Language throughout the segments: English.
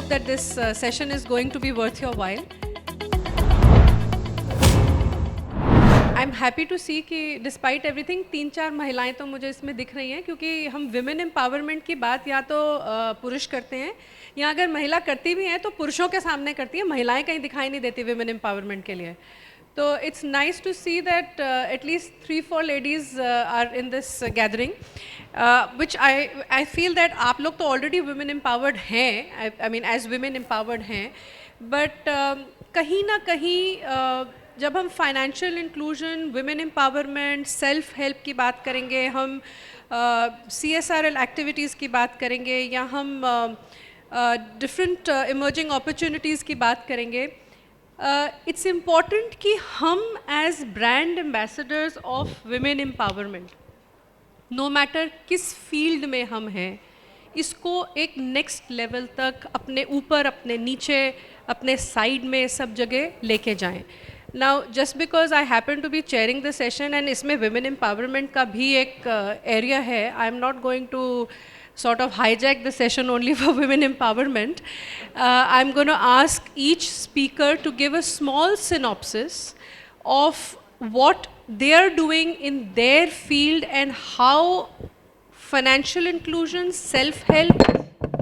hope that this session is going to be worth your while. I'm happy to see कि despite everything 3-4 महिलाएं तो मुझे इसमें दिख रही हैं, क्योंकि हम women empowerment की बात या तो पुरुष करते हैं, या अगर महिला करती भी हैं तो पुरुषों के सामने करती हैं, महिलाएं कहीं दिखाई नहीं देती women empowerment के लिए. So it's nice to see that at least 3-4 ladies are in this gathering, which I feel that आप लोग तो already women empowered हैं, I mean as women empowered हैं, but कहीं ना कहीं जब हम financial inclusion, women empowerment, self help की बात करेंगे, हम CSR एक्टिविटीज़ की बात करेंगे, या हम डिफरेंट इमर्जिंग अपॉर्चुनिटीज़ की बात करेंगे, इट्स इम्पॉर्टेंट कि हम as brand ambassadors of women empowerment, no matter किस फील्ड में हम हैं, इसको एक नेक्स्ट लेवल तक अपने ऊपर, अपने नीचे, अपने साइड में सब जगह लेके जाएं. Now, just because I happen to be chairing the session and इसमें women empowerment का भी एक area है, I am not going to sort of hijack the session only for women empowerment. I'm going to ask each speaker to give a small synopsis of what they are doing in their field and how financial inclusion, self-help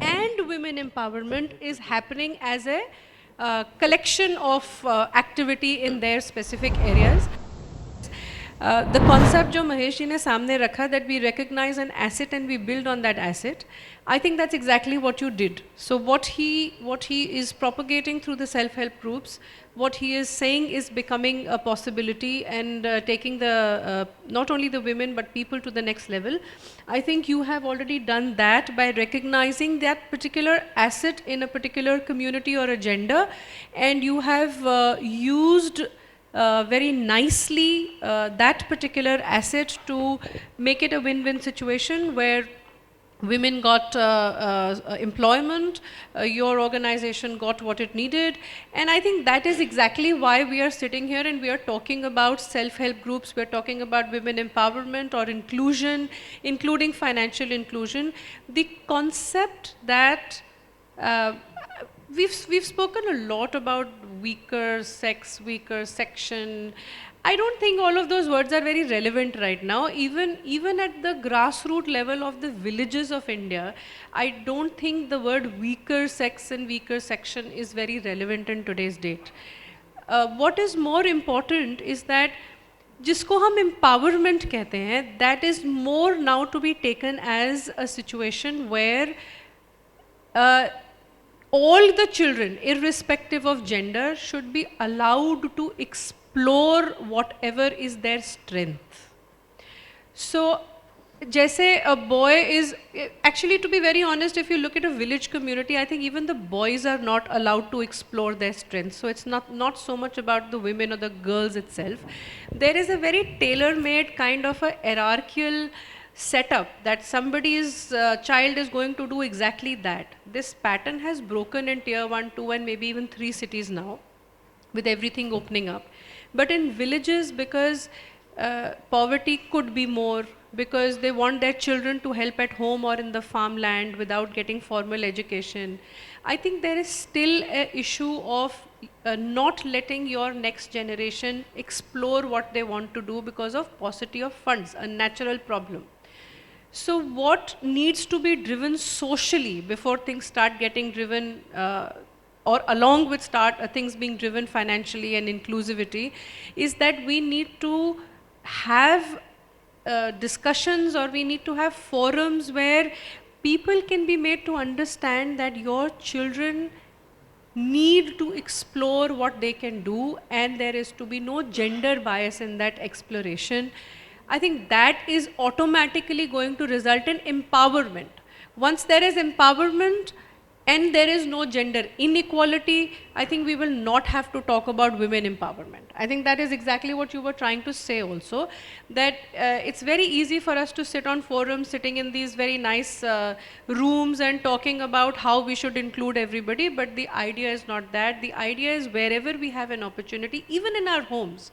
and women empowerment is happening as a collection of activity in their specific areas. The concept जो महेश जी ने सामने रखा, that we recognize an asset and we build on that asset, I think that's exactly what you did. So what he is propagating through the self-help groups, what he is saying is becoming a possibility and taking the not only the women but people to the next level. I think you have already done that by recognizing that particular asset in a particular community or a gender, and you have used very nicely that particular asset to make it a win-win situation where women got employment, your organization got what it needed, and I think that is exactly why we are sitting here and we are talking about self-help groups, we are talking about women empowerment or inclusion, including financial inclusion. The concept that we've spoken a lot about weaker sex, weaker section. I don't think all of those words are very relevant right now. Even at the grassroots level of the villages of India, I don't think the word weaker sex and weaker section is very relevant in today's date. What is more important is that जिसको हम empowerment कहते हैं, that is more now to be taken as a situation where all the children, irrespective of gender, should be allowed to explore whatever is their strength. So, जैसे a boy is, actually to be very honest, if you look at a village community, I think even the boys are not allowed to explore their strengths. So it's not so much about the women or the girls itself. There is a very tailor-made kind of a hierarchical setup that somebody's child is going to do exactly that. This pattern has broken in tier 1, 2 and maybe even 3 cities now, with everything opening up. But in villages, because poverty could be more, because they want their children to help at home or in the farmland without getting formal education, I think there is still an issue of not letting your next generation explore what they want to do because of paucity of funds, a natural problem. So what needs to be driven socially before things start getting driven or along with things being driven financially and inclusivity is that we need to have discussions, or we need to have forums where people can be made to understand that your children need to explore what they can do and there is to be no gender bias in that exploration. I think that is automatically going to result in empowerment. Once there is empowerment and there is no gender inequality, I think we will not have to talk about women empowerment. I think that is exactly what you were trying to say also, that it's very easy for us to sit on forums, sitting in these very nice rooms and talking about how we should include everybody, but the idea is not that. The idea is wherever we have an opportunity, even in our homes,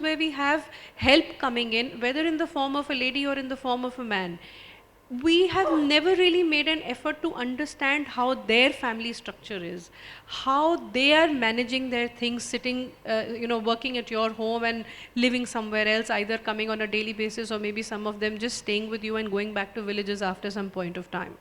where we have help coming in, whether in the form of a lady or in the form of a man, we have never really made an effort to understand how their family structure is, how they are managing their things, sitting, working at your home and living somewhere else, either coming on a daily basis or maybe some of them just staying with you and going back to villages after some point of time.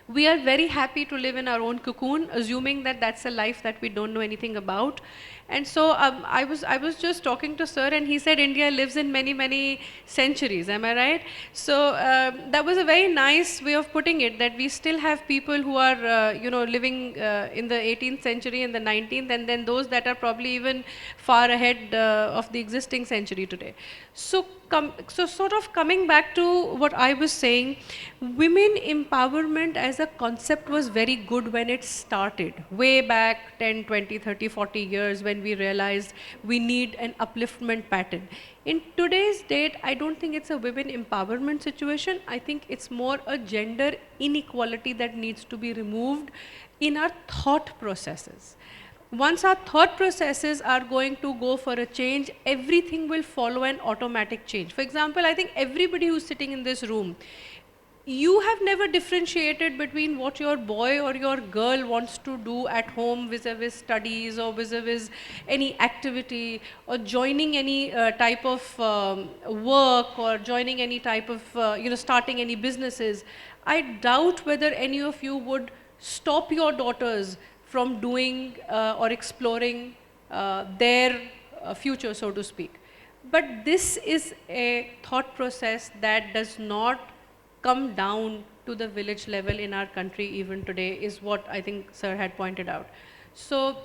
We are very happy to live in our own cocoon, assuming that that's a life that we don't know anything about. And so I was just talking to sir, and he said India lives in many centuries. Am I right? So that was a very nice way of putting it. That we still have people who are living in the 18th century and the 19th, and then those that are probably even far ahead of the existing century today. So sort of coming back to what I was saying, women empowerment as a concept was very good when it started, way back 10, 20, 30, 40 years, when we realized we need an upliftment pattern. In today's date, I don't think it's a women empowerment situation. I think it's more a gender inequality that needs to be removed in our thought processes. Once our thought processes are going to go for a change, everything will follow an automatic change. For example, I think everybody who's sitting in this room, you have never differentiated between what your boy or your girl wants to do at home vis-a-vis studies or vis-a-vis any activity or joining any type of work or joining any type of, starting any businesses. I doubt whether any of you would stop your daughters from doing or exploring their future, so to speak. But this is a thought process that does not come down to the village level in our country even today, is what I think sir had pointed out. So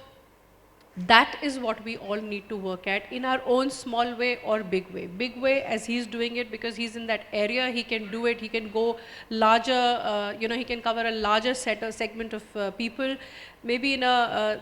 that is what we all need to work at in our own small way or big way. Big way as he's doing it because he's in that area, he can do it, he can go larger, he can cover a larger segment of people, maybe in a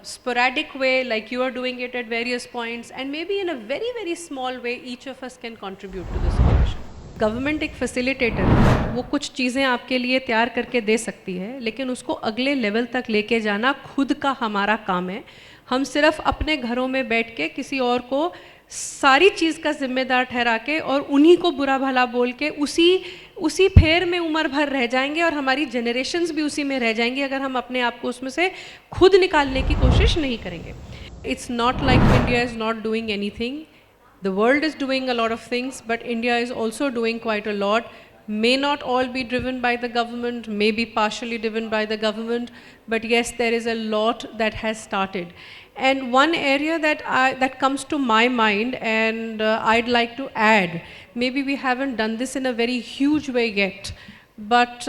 sporadic way like you are doing it at various points, and maybe in a very small way each of us can contribute to the situation. Government एक facilitator है, वो कुछ चीज़ें आपके लिए तैयार करके दे सकती है, लेकिन उसको अगले लेवल तक लेके जाना खुद का हमारा काम है. हम सिर्फ अपने घरों में बैठ के किसी और को सारी चीज़ का जिम्मेदार ठहरा के और उन्हीं को बुरा भला बोल के उसी फेर में उम्र भर रह जाएंगे और हमारी जनरेशन्स भी उसी में रह जाएंगी अगर हम अपने आप को उसमें से खुद निकालने की कोशिश नहीं करेंगे. It's not like India is not doing anything. The world is doing a lot of things, but India is also doing quite a lot. May not all be driven by the government, may be partially driven by the government, but yes, there is a lot that has started. And one area that comes to my mind, and I'd like to add, maybe we haven't done this in a very huge way yet, but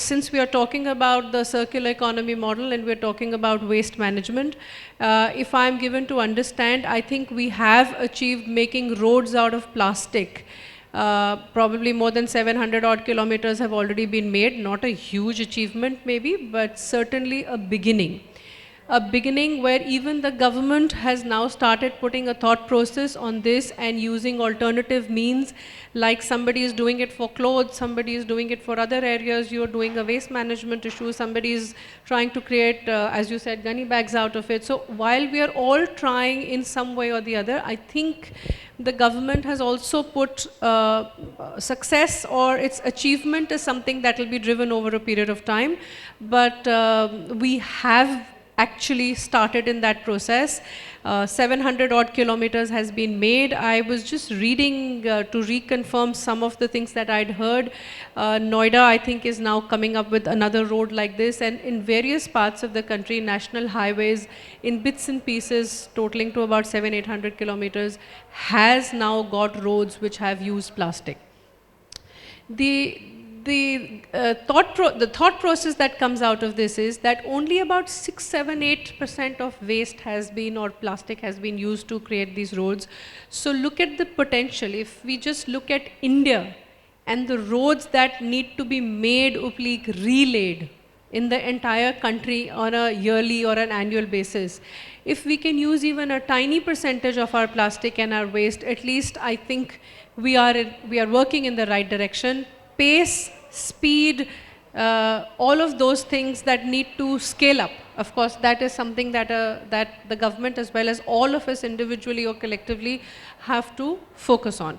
since we are talking about the circular economy model and we're talking about waste management, if I'm given to understand, I think we have achieved making roads out of plastic. Probably more than 700 odd kilometers have already been made. Not a huge achievement maybe, but certainly a beginning. A beginning where even the government has now started putting a thought process on this and using alternative means, like somebody is doing it for clothes, somebody is doing it for other areas, you're doing a waste management issue, somebody is trying to create, as you said, gunny bags out of it. So while we are all trying in some way or the other, I think the government has also put success or its achievement as something that will be driven over a period of time. But we have actually started in that process. 700 odd kilometers has been made. I was just reading to reconfirm some of the things that I'd heard. Noida, I think, is now coming up with another road like this, and in various parts of the country, national highways in bits and pieces totaling to about 700-800 kilometers has now got roads which have used plastic. The thought process that comes out of this is that only about 6, 7, 8% of waste has been, or plastic has been used to create these roads. So look at the potential. If we just look at India and the roads that need to be made, relaid in the entire country on a yearly or an annual basis, if we can use even a tiny percentage of our plastic and our waste, at least I think we are working in the right direction. Pace, speed, all of those things that need to scale up. Of course, that is something that the government as well as all of us individually or collectively have to focus on.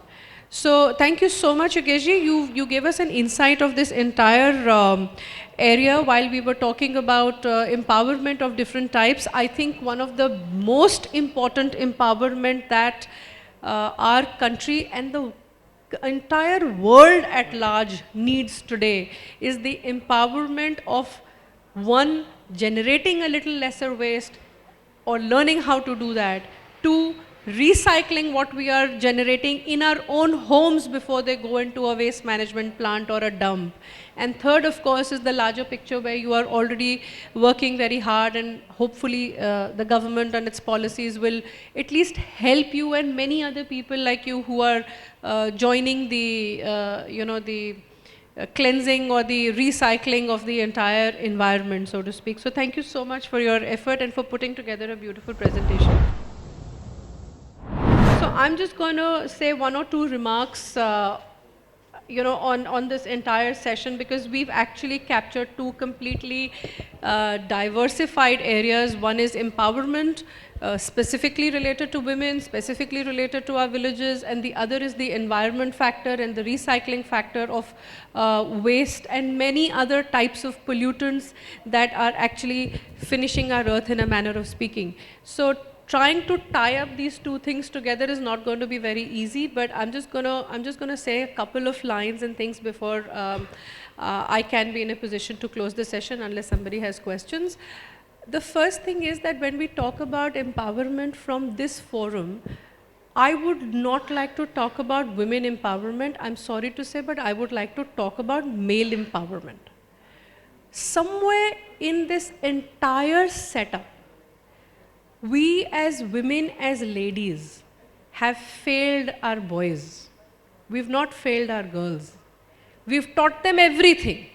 So thank you so much, Yogesh. You gave us an insight of this entire area while we were talking about empowerment of different types. I think one of the most important empowerment that our country and the entire world at large needs today is the empowerment of one, generating a little lesser waste, or learning how to do that. Two, recycling what we are generating in our own homes before they go into a waste management plant or a dump. And third, of course, is the larger picture where you are already working very hard, and hopefully the government and its policies will at least help you and many other people like you who are joining the, the cleansing or the recycling of the entire environment, so to speak. So thank you so much for your effort and for putting together a beautiful presentation. So I'm just going to say one or two remarks on this entire session, because we've actually captured two completely diversified areas. One is empowerment, specifically related to women, specifically related to our villages, and the other is the environment factor and the recycling factor of waste and many other types of pollutants that are actually finishing our earth, in a manner of speaking. So trying to tie up these two things together is not going to be very easy, but I'm just gonna say a couple of lines and things before I can be in a position to close the session, unless somebody has questions. The first thing is that when we talk about empowerment from this forum, I would not like to talk about women empowerment. I'm sorry to say, but I would like to talk about male empowerment. Somewhere in this entire setup, we as women, as ladies, have failed our boys. We've not failed our girls. We've taught them everything.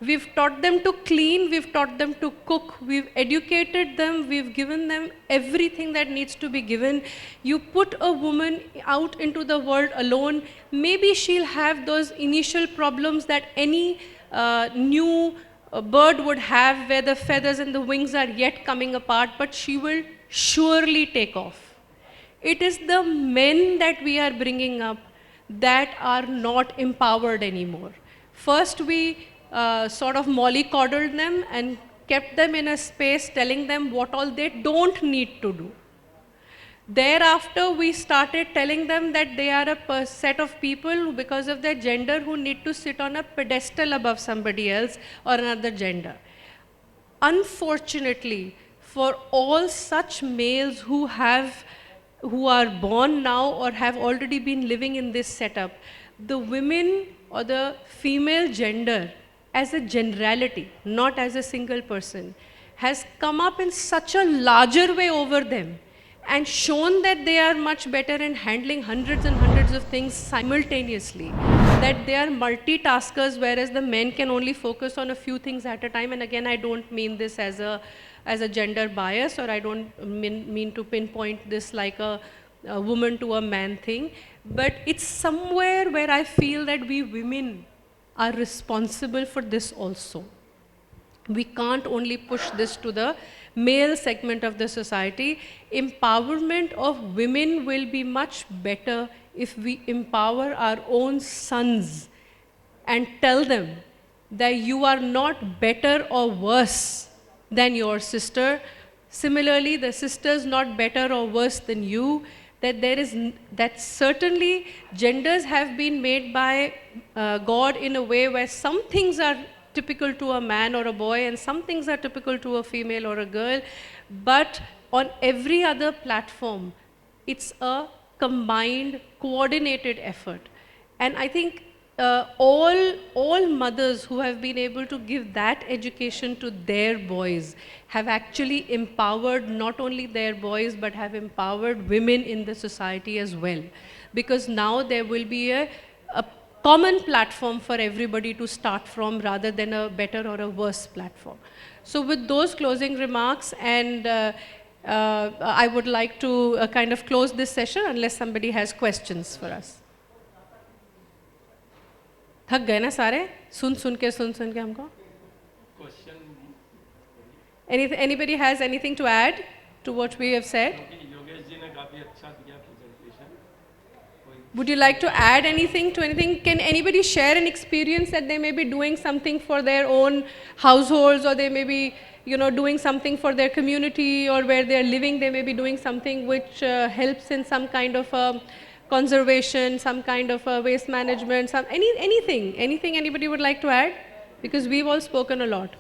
We've taught them to clean, we've taught them to cook, we've educated them, we've given them everything that needs to be given. You put a woman out into the world alone, maybe she'll have those initial problems that any new bird would have, where the feathers and the wings are yet coming apart, but she will surely take off. It is the men that we are bringing up that are not empowered anymore. First, we sort of mollycoddled them and kept them in a space telling them what all they don't need to do. Thereafter, we started telling them that they are a set of people because of their gender who need to sit on a pedestal above somebody else or another gender. Unfortunately, for all such males who are born now or have already been living in this setup, the women or the female gender as a generality, not as a single person, has come up in such a larger way over them and shown that they are much better in handling hundreds and hundreds of things simultaneously, that they are multitaskers, whereas the men can only focus on a few things at a time. And again, I don't mean this as a gender bias, or I don't mean to pinpoint this like a woman to a man thing, but it's somewhere where I feel that we women are responsible for this also. We can't only push this to the male segment of the society. Empowerment of women will be much better if we empower our own sons and tell them that you are not better or worse than your sister. Similarly, the sister's not better or worse than you. That certainly genders have been made by God in a way where some things are typical to a man or a boy and some things are typical to a female or a girl, but on every other platform, it's a combined, coordinated effort. And I think all mothers who have been able to give that education to their boys have actually empowered not only their boys, but have empowered women in the society as well. Because now there will be a common platform for everybody to start from, rather than a better or a worse platform. So with those closing remarks, and I would like to kind of close this session unless somebody has questions for us. थक गए ना सारे सुन सुन के हमको Anybody has anything to add to what we have said? Yogesh ji ने काफी अच्छा दिया presentation. कोई Would you like to add anything to anything? Can anybody share an experience that they may be doing something for their own households, or they may be, you know, doing something for their community, or where they're living, they may be doing something which helps in some kind of conservation, some kind of waste management, anything anybody would like to add? Because we've all spoken a lot.